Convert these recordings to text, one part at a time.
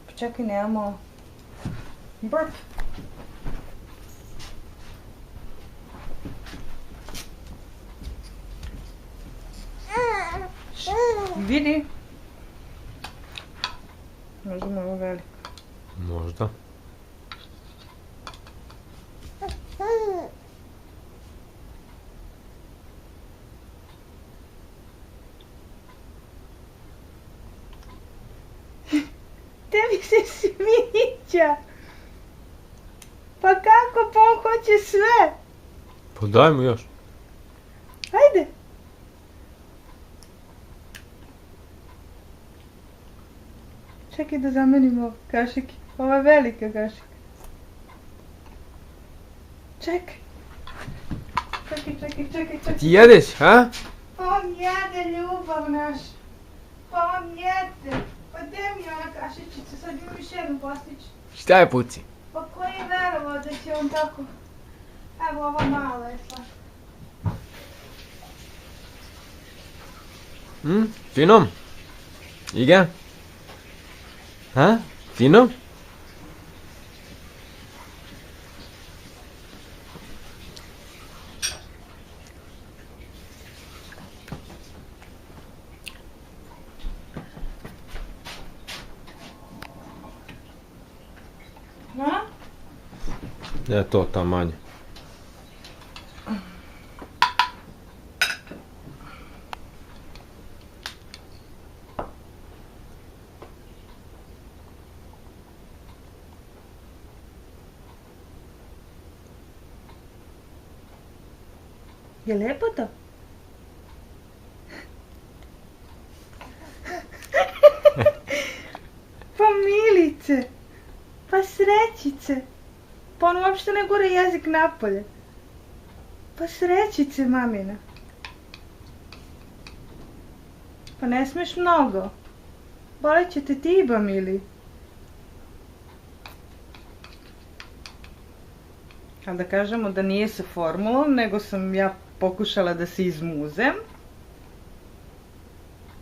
Pa čekaj, nemamo... Burp. Vidi. Možda mu je ovo veliko. Možda. Tebi se sviđa. Pa kako, pa on hoće sve. Pa daj mu još. Ajde. Čekaj da zamenimo kašike. Ovo je velika kašika. Čekaj. Čekaj. Ti jedeš, ha? Pa on jede, ljubav naša. Pa on jede. Pa gdje mi je ona kašičica? Sad imam još jednu postiću. Šta je puci? Pa ko je verovao da će on tako... Evo ova mala je slatka. Fino? Iga? Ha? Fino? Ha? Je to tam manje. Je lepo to? Pa milice, pa srećice, pa on uopšte ne gura jezik napolje. Pa srećice, mamina. Pa ne smiješ mnogo. Bolet će te tiba, mili. A da kažemo da nije sa formulom, nego sam ja pokušala da se izmuzem.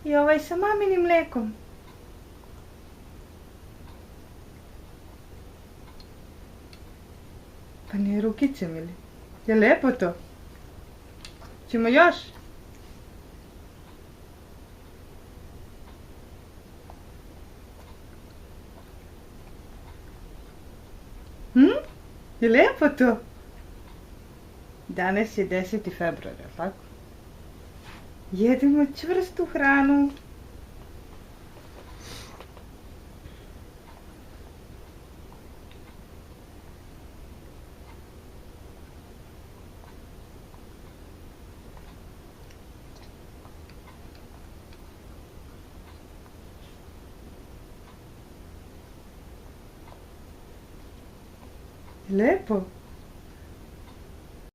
I ovaj sa maminim mlekom. Pa nije rukice, mili. Je lepo to? Ćemo još? Je lepo to? Danas je 10. februar, je li tako? Jedemo čvrstu hranu. Lepo.